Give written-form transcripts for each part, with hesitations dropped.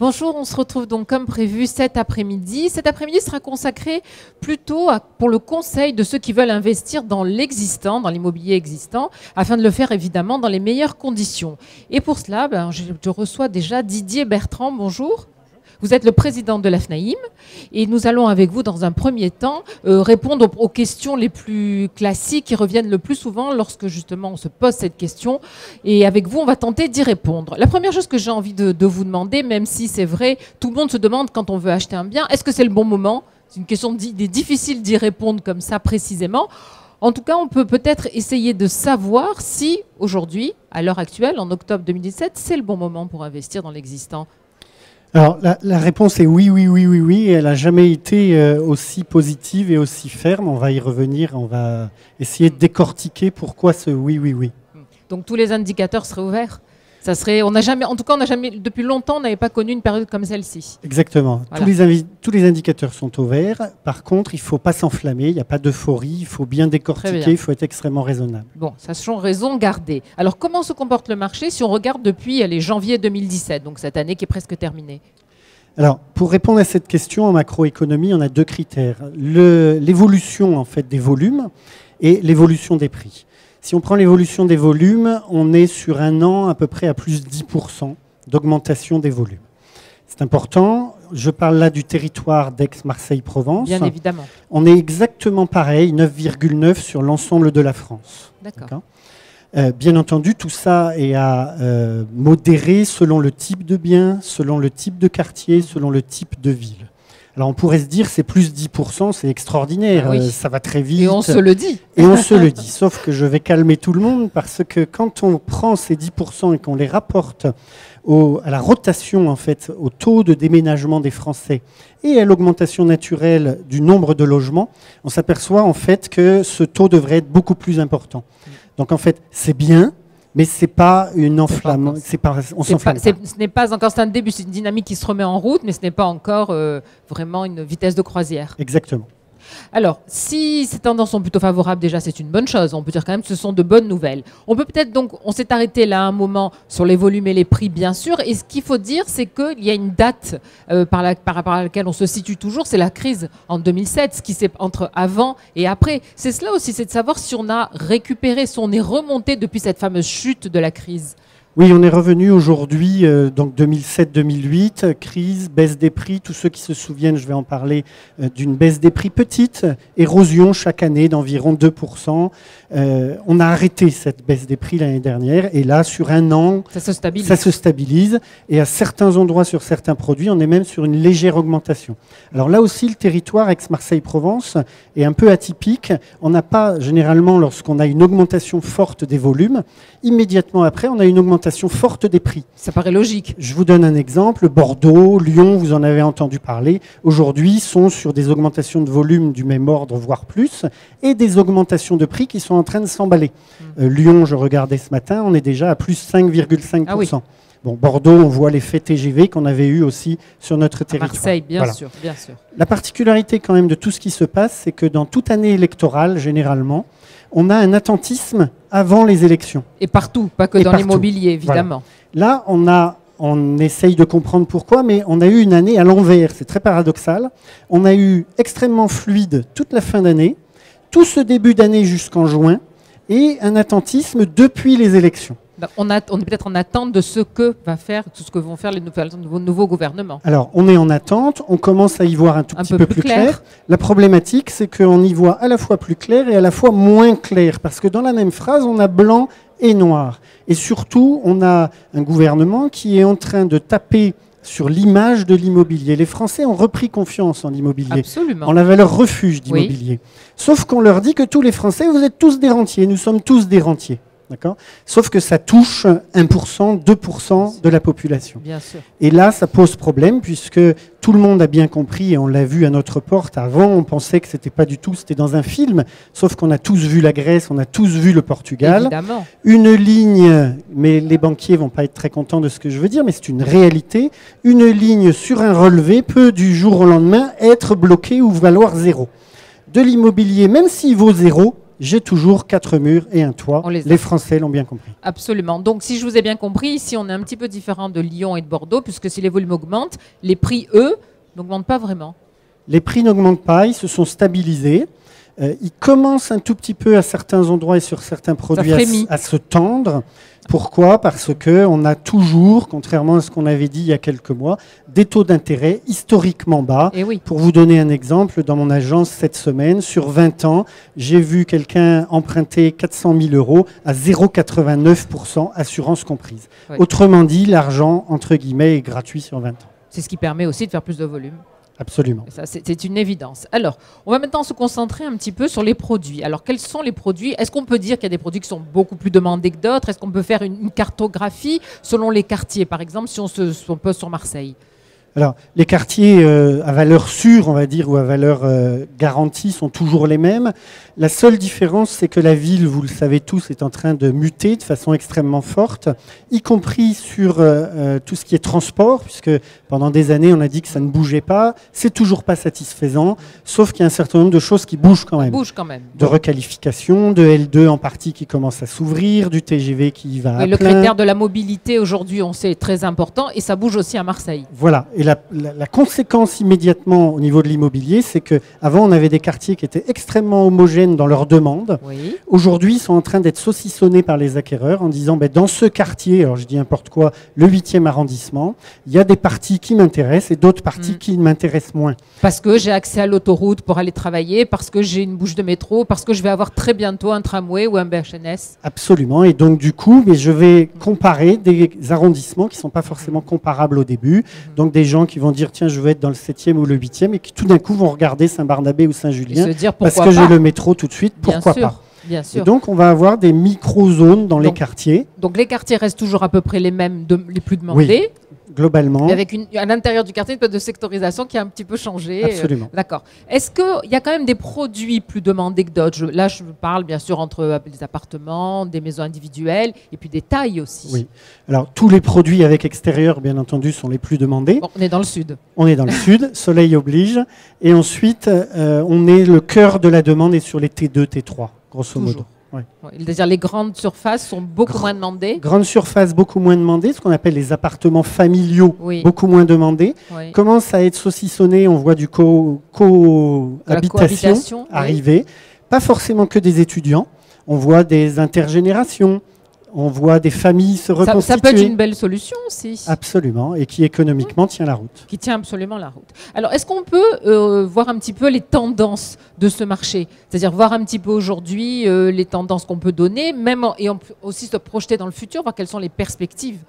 Bonjour, on se retrouve donc comme prévu cet après-midi. Cet après-midi sera consacré plutôt pour le conseil de ceux qui veulent investir dans l'existant, dans l'immobilier existant, afin de le faire évidemment dans les meilleures conditions. Et pour cela, je reçois déjà Didier Bertrand. Bonjour. Vous êtes le président de l'AFNAIM et nous allons avec vous dans un premier temps répondre aux questions les plus classiques qui reviennent le plus souvent lorsque justement on se pose cette question, et avec vous on va tenter d'y répondre. La première chose que j'ai envie de vous demander, même si c'est vrai, tout le monde se demande quand on veut acheter un bien, est-ce que c'est le bon moment? C'est une question difficile d'y répondre comme ça précisément. En tout cas, on peut peut-être essayer de savoir si aujourd'hui, à l'heure actuelle, en octobre 2017, c'est le bon moment pour investir dans l'existant. Alors, la réponse est oui, oui, oui, oui, oui. Elle n'a jamais été aussi positive et aussi ferme. On va y revenir, on va essayer de décortiquer pourquoi ce oui, oui, oui. Donc tous les indicateurs seraient ouverts. Ça serait, on n'a jamais, en tout cas, on n'a jamais, depuis longtemps, on n'avait pas connu une période comme celle-ci. Exactement. Voilà. Tous les indicateurs sont ouverts. Par contre, il ne faut pas s'enflammer, il n'y a pas d'euphorie, il faut bien décortiquer, il faut être extrêmement raisonnable. Bon, sachant raison garder. Alors, comment se comporte le marché si on regarde depuis les janvier 2017, donc cette année qui est presque terminée? Alors, pour répondre à cette question, en macroéconomie, on a deux critères. L'évolution en fait, des volumes et l'évolution des prix. Si on prend l'évolution des volumes, on est sur un an à peu près à plus 10% d'augmentation des volumes. C'est important. Je parle là du territoire d'Aix-Marseille-Provence. Bien évidemment. On est exactement pareil, 9,9 sur l'ensemble de la France. D'accord. Bien entendu, tout ça est à modérer selon le type de bien, selon le type de quartier, selon le type de ville. Alors on pourrait se dire c'est plus 10%, c'est extraordinaire, ah oui. Ça va très vite. Et on se le dit. Et on se le dit, sauf que je vais calmer tout le monde parce que quand on prend ces 10% et qu'on les rapporte à la rotation, en fait, au taux de déménagement des Français et à l'augmentation naturelle du nombre de logements, on s'aperçoit en fait que ce taux devrait être beaucoup plus important. Donc en fait c'est bien, mais ce n'est pas une enflamme. On s'enflamme pas. Ce n'est pas encore, c'est un début, c'est une dynamique qui se remet en route, mais ce n'est pas encore vraiment une vitesse de croisière. Exactement. Alors, si ces tendances sont plutôt favorables, déjà, c'est une bonne chose. On peut dire quand même que ce sont de bonnes nouvelles. On peut peut-être donc, on s'est arrêté là un moment sur les volumes et les prix, bien sûr. Et ce qu'il faut dire, c'est qu'il y a une date par rapport à laquelle on se situe toujours, c'est la crise en 2007, ce qui s'est entre avant et après. C'est cela aussi, c'est de savoir si on a récupéré, si on est remonté depuis cette fameuse chute de la crise. Oui, on est revenu aujourd'hui, donc 2007-2008, crise, baisse des prix. Tous ceux qui se souviennent, je vais en parler, d'une baisse des prix petite, érosion chaque année d'environ 2%. On a arrêté cette baisse des prix l'année dernière et là, sur un an, ça se stabilise. Et à certains endroits, sur certains produits, on est même sur une légère augmentation. Alors là aussi, le territoire Aix-Marseille-Provence est un peu atypique. On n'a pas, généralement, lorsqu'on a une augmentation forte des volumes, immédiatement après, on a une augmentation forte des prix. Ça paraît logique. Je vous donne un exemple. Bordeaux, Lyon, vous en avez entendu parler, aujourd'hui sont sur des augmentations de volume du même ordre, voire plus, et des augmentations de prix qui sont en train de s'emballer. Lyon, je regardais ce matin, on est déjà à plus 5,5%. Ah oui. Bon, Bordeaux, on voit l'effet TGV qu'on avait eu aussi sur notre territoire. Marseille, bien sûr, bien sûr. La particularité quand même de tout ce qui se passe, c'est que dans toute année électorale, généralement, on a un attentisme avant les élections. Et partout, pas que dans l'immobilier, évidemment. Voilà. Là, on essaye de comprendre pourquoi, mais on a eu une année à l'envers. C'est très paradoxal. On a eu extrêmement fluide toute la fin d'année, tout ce début d'année jusqu'en juin, et un attentisme depuis les élections. On est peut-être en attente de ce que vont faire les nouveaux gouvernements. Alors, on est en attente, on commence à y voir un petit peu plus clair. La problématique, c'est qu'on y voit à la fois plus clair et à la fois moins clair, parce que dans la même phrase, on a blanc et noir. Et surtout, on a un gouvernement qui est en train de taper sur l'image de l'immobilier. Les Français ont repris confiance en l'immobilier, en la valeur refuge d'immobilier. Oui. Sauf qu'on leur dit que tous les Français, vous êtes tous des rentiers, nous sommes tous des rentiers. Sauf que ça touche 1%, 2% de la population. Bien sûr. Et là, ça pose problème puisque tout le monde a bien compris, et on l'a vu à notre porte. Avant, on pensait que c'était pas du tout, c'était dans un film. Sauf qu'on a tous vu la Grèce, on a tous vu le Portugal. Évidemment. Une ligne, mais les banquiers vont pas être très contents de ce que je veux dire, mais c'est une réalité. Une ligne sur un relevé peut du jour au lendemain être bloquée ou valoir zéro. De l'immobilier, même s'il vaut zéro, j'ai toujours 4 murs et un toit. Les Français l'ont bien compris. Absolument. Donc, si je vous ai bien compris, ici, on est un petit peu différent de Lyon et de Bordeaux, puisque si les volumes augmentent, les prix, eux, n'augmentent pas vraiment. Les prix n'augmentent pas, ils se sont stabilisés. Ils commencent un tout petit peu à certains endroits et sur certains produits à se tendre. Pourquoi? Parce qu'on a toujours, contrairement à ce qu'on avait dit il y a quelques mois, des taux d'intérêt historiquement bas. Et oui. Pour vous donner un exemple, dans mon agence cette semaine, sur 20 ans, j'ai vu quelqu'un emprunter 400 000 euros à 0,89%, assurance comprise. Oui. Autrement dit, l'argent, entre guillemets, est gratuit sur 20 ans. C'est ce qui permet aussi de faire plus de volume. Absolument. Ça, c'est une évidence. Alors, on va maintenant se concentrer un petit peu sur les produits. Alors, quels sont les produits? Est-ce qu'on peut dire qu'il y a des produits qui sont beaucoup plus demandés que d'autres? Est-ce qu'on peut faire une cartographie selon les quartiers, par exemple, si on se pose sur Marseille? Alors, les quartiers à valeur sûre, on va dire, ou à valeur garantie sont toujours les mêmes. La seule différence, c'est que la ville, vous le savez tous, est en train de muter de façon extrêmement forte, y compris sur tout ce qui est transport, puisque pendant des années, on a dit que ça ne bougeait pas. C'est toujours pas satisfaisant, sauf qu'il y a un certain nombre de choses qui bougent quand même. De requalification, de L2 en partie qui commence à s'ouvrir, du TGV qui va à plein. Le critère de la mobilité, aujourd'hui, on sait, est très important, et ça bouge aussi à Marseille. Voilà. Et la conséquence immédiatement au niveau de l'immobilier, c'est qu'avant, on avait des quartiers qui étaient extrêmement homogènes dans leurs demandes. Oui. Aujourd'hui, ils sont en train d'être saucissonnés par les acquéreurs en disant, dans ce quartier, alors je dis n'importe quoi, le 8e arrondissement, il y a des parties qui m'intéressent et d'autres parties qui m'intéressent moins. Parce que j'ai accès à l'autoroute pour aller travailler, parce que j'ai une bouche de métro, parce que je vais avoir très bientôt un tramway ou un BHNS. Absolument. Et donc, du coup, je vais comparer des arrondissements qui ne sont pas forcément comparables au début. Donc, des gens qui vont dire, tiens, je veux être dans le 7e ou le 8e, et qui tout d'un coup vont regarder Saint-Barnabé ou Saint-Julien, parce que j'ai le métro tout de suite, pourquoi pas? Bien sûr. Et donc, on va avoir des micro-zones dans les quartiers. Donc, les quartiers restent toujours à peu près les mêmes, les plus demandés. Oui, globalement. Mais avec à l'intérieur du quartier, une peu de sectorisation qui a un petit peu changé. Absolument. D'accord. Est-ce qu'il y a quand même des produits plus demandés que d'autres? Là, je parle bien sûr entre des appartements, des maisons individuelles, et puis des tailles aussi. Oui. Alors, tous les produits avec extérieur, bien entendu, sont les plus demandés. Bon, on est dans le sud. On est dans le sud, soleil oblige. Et ensuite, on est le cœur de la demande est sur les T2, T3, grosso modo. Oui. C'est-à-dire les grandes surfaces sont beaucoup moins demandées. Grandes surfaces beaucoup moins demandées, ce qu'on appelle les appartements familiaux beaucoup moins demandés. Oui. Commence à être saucissonné, on voit du cohabitation arriver. Pas forcément que des étudiants, on voit des intergénérations. On voit des familles se reconstituer. Ça peut être une belle solution aussi. Absolument, et qui économiquement tient la route. Qui tient absolument la route. Alors, est-ce qu'on peut voir un petit peu les tendances de ce marché? C'est-à-dire voir un petit peu aujourd'hui les tendances qu'on peut donner, et aussi se projeter dans le futur, voir quelles sont les perspectives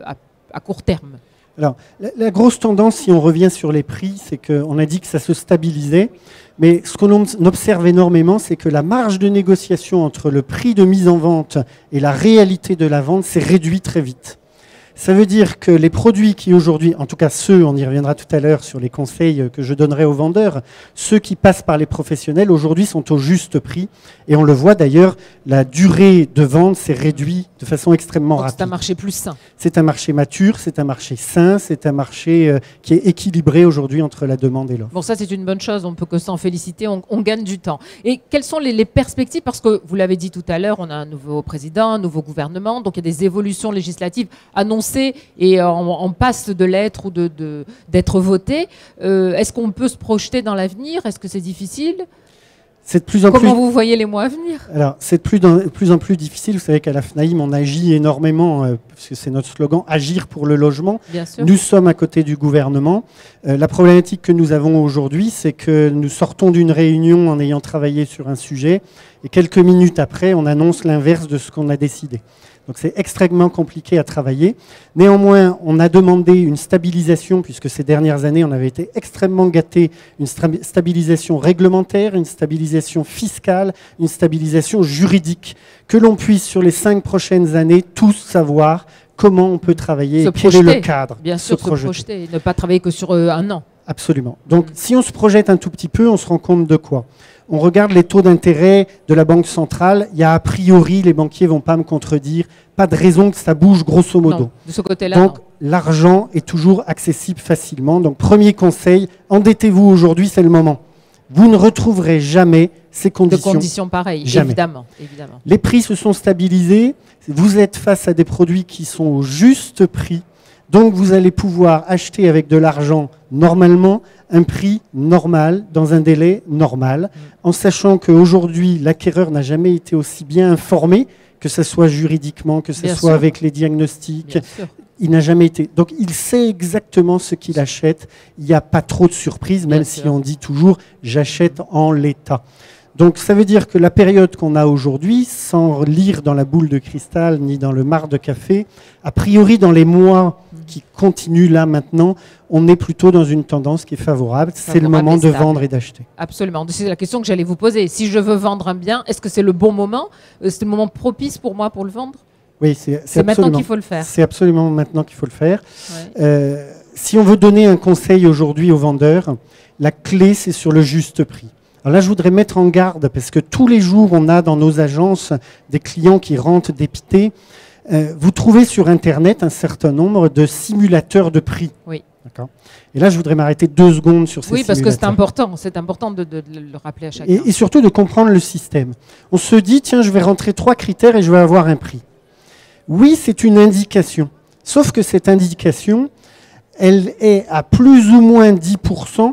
à court terme. Alors, la grosse tendance, si on revient sur les prix, c'est qu'on a dit que ça se stabilisait. Mais ce qu'on observe énormément, c'est que la marge de négociation entre le prix de mise en vente et la réalité de la vente s'est réduite très vite. Ça veut dire que les produits qui aujourd'hui, en tout cas ceux, on y reviendra tout à l'heure sur les conseils que je donnerai aux vendeurs, ceux qui passent par les professionnels aujourd'hui sont au juste prix. Et on le voit d'ailleurs, la durée de vente s'est réduite de façon extrêmement rapide. C'est un marché plus sain. C'est un marché mature, c'est un marché sain, c'est un marché qui est équilibré aujourd'hui entre la demande et l'offre. Bon, ça c'est une bonne chose, on peut que s'en féliciter, on gagne du temps. Et quelles sont les perspectives? Parce que vous l'avez dit tout à l'heure, on a un nouveau président, un nouveau gouvernement, donc il y a des évolutions législatives annoncées et on passe de l'être ou d'être voté. Est-ce qu'on peut se projeter dans l'avenir? Est-ce que c'est difficile? Comment vous voyez les mois à venir? Alors, c'est de plus en plus difficile. Vous savez qu'à la FNAIM, on agit énormément, parce que c'est notre slogan, agir pour le logement. Bien sûr. Nous sommes à côté du gouvernement. La problématique que nous avons aujourd'hui, c'est que nous sortons d'une réunion en ayant travaillé sur un sujet, et quelques minutes après, on annonce l'inverse de ce qu'on a décidé. Donc c'est extrêmement compliqué à travailler. Néanmoins, on a demandé une stabilisation, puisque ces dernières années, on avait été extrêmement gâtés, une stabilisation réglementaire, une stabilisation fiscale, une stabilisation juridique, que l'on puisse, sur les 5 prochaines années, tous savoir comment on peut travailler, quel est le cadre. Bien sûr, se projeter, ne pas travailler que sur un an. Absolument. Donc, si on se projette un tout petit peu, on se rend compte de quoi? On regarde les taux d'intérêt de la Banque centrale. Il y a a priori, les banquiers ne vont pas me contredire, pas de raison que ça bouge grosso modo. Non, de ce côté-là, donc, l'argent est toujours accessible facilement. Donc, premier conseil, endettez-vous aujourd'hui, c'est le moment. vous ne retrouverez jamais ces De conditions. conditions pareilles, Jamais. évidemment, évidemment. Les prix se sont stabilisés, vous êtes face à des produits qui sont au juste prix, donc vous allez pouvoir acheter avec de l'argent normalement un prix normal, dans un délai normal, en sachant qu'aujourd'hui l'acquéreur n'a jamais été aussi bien informé, que ce soit juridiquement, que ce Bien soit sûr. avec les diagnostics. Bien sûr. Il n'a jamais été. Donc il sait exactement ce qu'il achète. Il n'y a pas trop de surprises, même Bien si sûr. on dit toujours j'achète en l'état. Donc ça veut dire que la période qu'on a aujourd'hui, sans lire dans la boule de cristal ni dans le marc de café, a priori dans les mois qui continuent là maintenant, on est plutôt dans une tendance qui est favorable. C'est le Favorable moment et de stable. vendre et d'acheter. Absolument. C'est la question que j'allais vous poser. Si je veux vendre un bien, est-ce que c'est le bon moment? C'est le moment propice pour moi pour le vendre? Oui, C'est maintenant absolument. qu'il faut le faire. C'est absolument maintenant qu'il faut le faire. Ouais. Si on veut donner un conseil aujourd'hui aux vendeurs, la clé, c'est sur le juste prix. Alors là, je voudrais mettre en garde, parce que tous les jours, on a dans nos agences des clients qui rentrent dépités. Vous trouvez sur Internet un certain nombre de simulateurs de prix. Oui. D'accord. Et là, je voudrais m'arrêter 2 secondes sur ces Oui, parce que c'est simulateurs. important. C'est important de le rappeler à chacun. Et surtout de comprendre le système. On se dit, tiens, je vais rentrer 3 critères et je vais avoir un prix. Oui, c'est une indication. Sauf que cette indication, elle est à plus ou moins 10%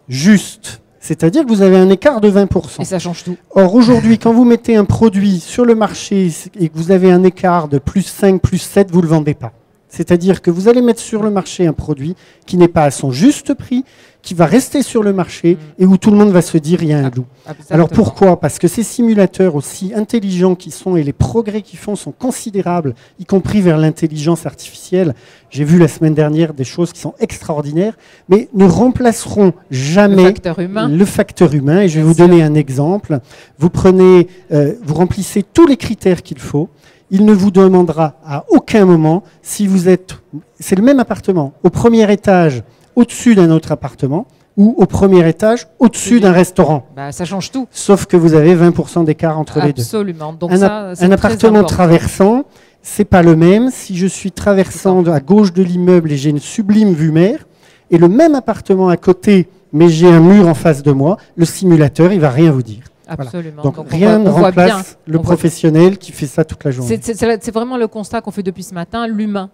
juste. C'est-à-dire que vous avez un écart de 20%. Et ça change tout. Or, aujourd'hui, quand vous mettez un produit sur le marché et que vous avez un écart de plus 5, plus 7, vous ne le vendez pas. C'est-à-dire que vous allez mettre sur le marché un produit qui n'est pas à son juste prix, qui va rester sur le marché et où tout le monde va se dire il y a un loup. Exactement. Alors pourquoi? Parce que ces simulateurs aussi intelligents qu'ils sont et les progrès qu'ils font sont considérables, y compris vers l'intelligence artificielle. J'ai vu la semaine dernière des choses qui sont extraordinaires, mais ne remplaceront jamais Le facteur humain. le facteur humain. Et je vais Bien vous sûr. donner un exemple. Vous prenez, vous remplissez tous les critères qu'il faut. Il ne vous demandera à aucun moment si vous êtes, c'est le même appartement, au premier étage, au-dessus d'un autre appartement, ou au premier étage, au-dessus d'un restaurant. Bah, ça change tout. Sauf que vous avez 20% d'écart entre les deux. Absolument. Donc Un, ça, c'est un très appartement important. traversant, c'est pas le même. Si je suis traversant à gauche de l'immeuble et j'ai une sublime vue mer, et le même appartement à côté, mais j'ai un mur en face de moi, le simulateur, il va rien vous dire. Voilà. Absolument. Donc, on rien ne voit bien, remplace le on voit- professionnel qui fait ça toute la journée. C'est vraiment le constat qu'on fait depuis ce matin, l'humain.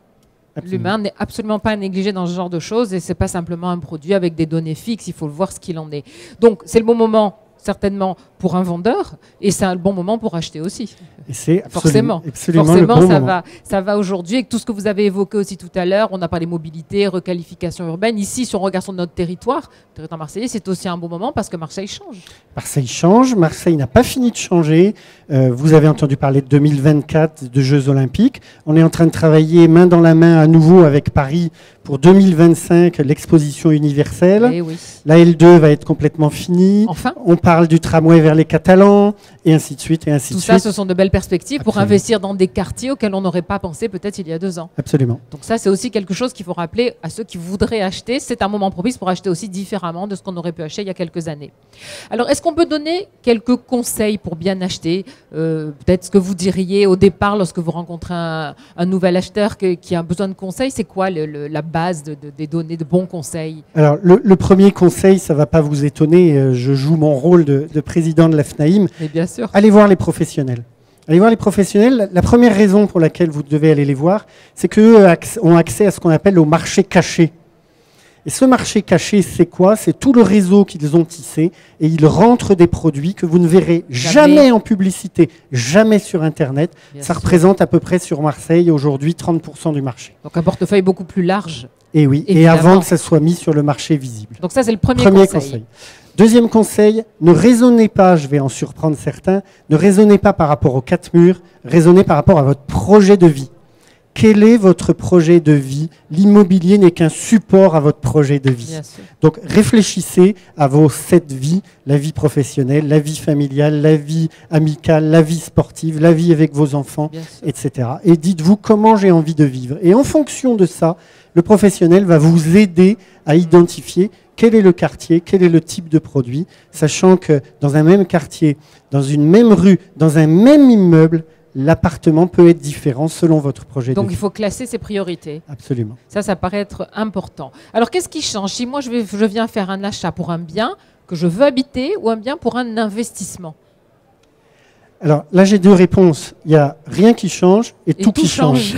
Absolument. L'humain n'est absolument pas négligé dans ce genre de choses et c'est pas simplement un produit avec des données fixes, il faut le voir ce qu'il en est. Donc c'est le bon moment certainement pour un vendeur et c'est un bon moment pour acheter aussi. Et c'est Forcément, absolument forcément le bon moment. ça va aujourd'hui avec tout ce que vous avez évoqué aussi tout à l'heure. On a parlé mobilité, requalification urbaine. Ici, si on regarde sur notre territoire marseillais, c'est aussi un bon moment parce que Marseille change. Marseille change, Marseille n'a pas fini de changer. Vous avez entendu parler de 2024, de Jeux Olympiques. On est en train de travailler main dans la main à nouveau avec Paris pour 2025, l'exposition universelle. Eh oui. La L2 va être complètement finie. Enfin, On parle du tramway vers les Catalans, et ainsi de suite, et ainsi tout de ça, suite. ce sont de belles perspectives pour Absolument. investir dans des quartiers auxquels on n'aurait pas pensé peut-être il y a 2 ans. Absolument. Donc ça, c'est aussi quelque chose qu'il faut rappeler à ceux qui voudraient acheter. C'est un moment propice pour acheter aussi différemment de ce qu'on aurait pu acheter il y a quelques années. Alors, est-ce qu'on peut donner quelques conseils pour bien acheter? Peut-être ce que vous diriez au départ lorsque vous rencontrez un nouvel acheteur qui a besoin de conseils. C'est quoi la base des données, de bons conseils? Alors, le premier conseil, ça ne va pas vous étonner, je joue mon rôle de président de la FNAIM. Mais bien sûr. Allez voir les professionnels. Allez voir les professionnels. La première raison pour laquelle vous devez aller les voir, c'est qu'eux ont accès à ce qu'on appelle au marché caché. Et ce marché caché, c'est quoi? C'est tout le réseau qu'ils ont tissé et ils rentrent des produits que vous ne verrez jamais en publicité, jamais sur Internet. Bien Ça sûr. représente à peu près sur Marseille aujourd'hui 30% du marché. Donc un portefeuille beaucoup plus large. Et oui, et Évidemment. avant que ça soit mis sur le marché visible. Donc ça, c'est le premier Premier conseil. conseil. Deuxième conseil, ne raisonnez pas, je vais en surprendre certains, ne raisonnez pas par rapport aux 4 murs, raisonnez par rapport à votre projet de vie. Quel est votre projet de vie? L'immobilier n'est qu'un support à votre projet de vie. Bien sûr. Donc réfléchissez à vos 7 vies, la vie professionnelle, la vie familiale, la vie amicale, la vie sportive, la vie avec vos enfants, Bien sûr. etc. Et dites-vous comment j'ai envie de vivre. Et en fonction de ça, le professionnel va vous aider à identifier quel est le quartier, quel est le type de produit, sachant que dans un même quartier, dans une même rue, dans un même immeuble, l'appartement peut être différent selon votre projet Donc de il vie. faut classer ses priorités. Absolument. Ça paraît être important. Alors qu'est-ce qui change? Si moi je viens faire un achat pour un bien, que je veux habiter ou un bien pour un investissement? Alors là, j'ai deux réponses. Il y a rien qui change et tout qui change.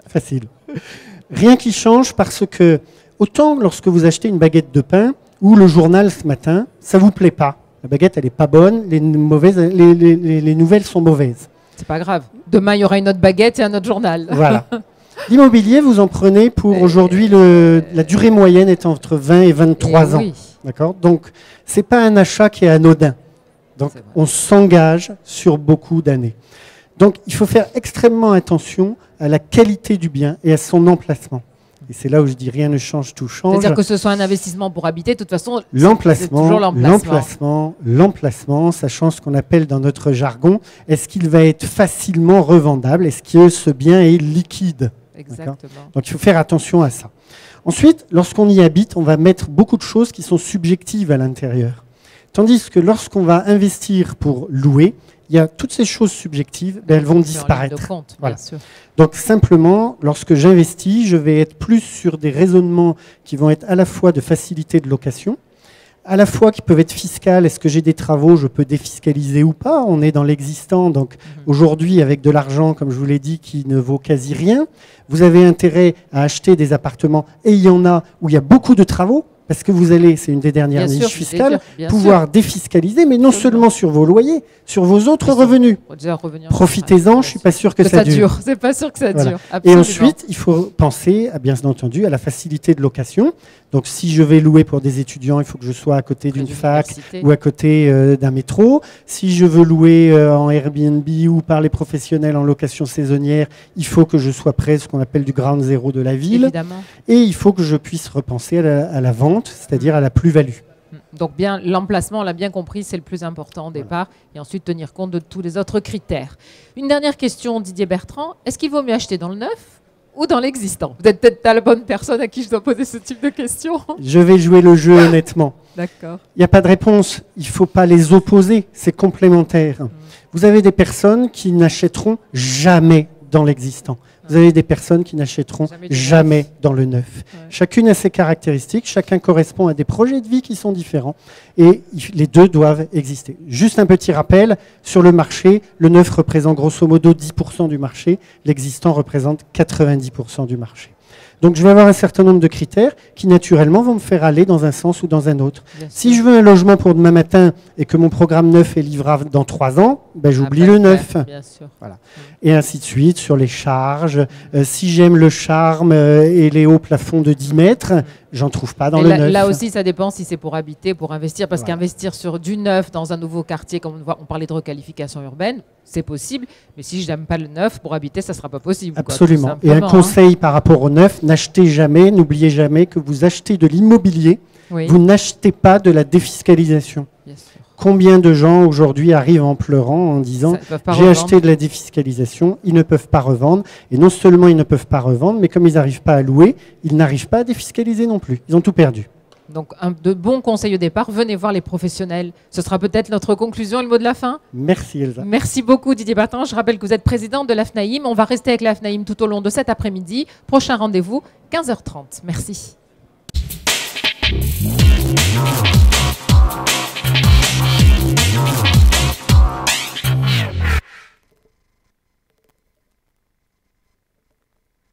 Facile. Rien qui change parce que, autant lorsque vous achetez une baguette de pain ou le journal ce matin, ça ne vous plaît pas. La baguette, elle n'est pas bonne, les nouvelles sont mauvaises. C'est pas grave. Demain, il y aura une autre baguette et un autre journal. Voilà. L'immobilier, vous en prenez pour aujourd'hui, la durée moyenne est entre 20 et 23 ans. Oui. D'accord. Donc, ce n'est pas un achat qui est anodin. Donc, on s'engage sur beaucoup d'années. Donc, il faut faire extrêmement attention à la qualité du bien et à son emplacement. Et c'est là où je dis rien ne change, tout change. C'est-à-dire que ce soit un investissement pour habiter, de toute façon, l'emplacement, sachant ce qu'on appelle dans notre jargon, est-ce qu'il va être facilement revendable? Est-ce que ce bien est liquide? Exactement. Donc, il faut faire attention à ça. Ensuite, lorsqu'on y habite, on va mettre beaucoup de choses qui sont subjectives à l'intérieur. Tandis que lorsqu'on va investir pour louer, il y a toutes ces choses subjectives, elles vont disparaître. Voilà. Donc simplement, lorsque j'investis, je vais être plus sur des raisonnements qui vont être à la fois de facilité de location, à la fois qui peuvent être fiscales. Est-ce que j'ai des travaux, je peux défiscaliser ou pas? On est dans l'existant, donc aujourd'hui avec de l'argent, comme je vous l'ai dit, qui ne vaut quasi rien, vous avez intérêt à acheter des appartements, et il y en a où il y a beaucoup de travaux, parce que vous allez, c'est une des dernières niches fiscales, pouvoir défiscaliser, mais non seulement sur vos loyers, sur vos autres revenus. Profitez-en, je ne suis pas sûr que ça dure. C'est pas sûr que ça dure. Et ensuite, il faut penser, bien entendu, à la facilité de location. Donc, si je vais louer pour des étudiants, il faut que je sois à côté d'une fac ou à côté d'un métro. Si je veux louer en Airbnb ou par les professionnels en location saisonnière, il faut que je sois près de ce qu'on appelle du ground zéro de la ville. Évidemment. Et il faut que je puisse repenser à la vente, c'est-à-dire à la plus-value. Donc bien l'emplacement, on l'a bien compris, c'est le plus important au départ, et ensuite tenir compte de tous les autres critères. Une dernière question, Didier Bertrand, est-ce qu'il vaut mieux acheter dans le neuf ou dans l'existant? Vous êtes peut-être pas la bonne personne à qui je dois poser ce type de questions. Je vais jouer le jeu honnêtement. D'accord. Il n'y a pas de réponse, il ne faut pas les opposer, c'est complémentaire. Vous avez des personnes qui n'achèteront jamais dans l'existant. Vous avez des personnes qui n'achèteront jamais dans le neuf. Ouais. Chacune a ses caractéristiques, chacun correspond à des projets de vie qui sont différents et les deux doivent exister. Juste un petit rappel, sur le marché, le neuf représente grosso modo 10% du marché, l'existant représente 90% du marché. Donc je vais avoir un certain nombre de critères qui naturellement vont me faire aller dans un sens ou dans un autre. Si je veux un logement pour demain matin et que mon programme neuf est livrable dans 3 ans, ben j'oublie le neuf. Bien sûr. Voilà. Et ainsi de suite sur les charges. Si j'aime le charme et les hauts plafonds de 10 mètres, j'en trouve pas dans le neuf. Là aussi, ça dépend si c'est pour habiter, pour investir, parce qu'investir sur du neuf dans un nouveau quartier, comme on parlait de requalification urbaine, c'est possible, mais si je n'aime pas le neuf, pour habiter, ça ne sera pas possible. Absolument. Et un conseil par rapport au neuf, n'achetez jamais, n'oubliez jamais que vous achetez de l'immobilier, vous n'achetez pas de la défiscalisation. Bien sûr. Combien de gens aujourd'hui arrivent en pleurant en disant « j'ai acheté de la défiscalisation », ils ne peuvent pas revendre. Et non seulement ils ne peuvent pas revendre, mais comme ils n'arrivent pas à louer, ils n'arrivent pas à défiscaliser non plus. Ils ont tout perdu. Donc, de bons conseils au départ. Venez voir les professionnels. Ce sera peut-être notre conclusion et le mot de la fin. Merci Elsa. Merci beaucoup Didier Bertrand. Je rappelle que vous êtes président de l'AFNAIM. On va rester avec l'AFNAIM tout au long de cet après-midi. Prochain rendez-vous, 15h30. Merci.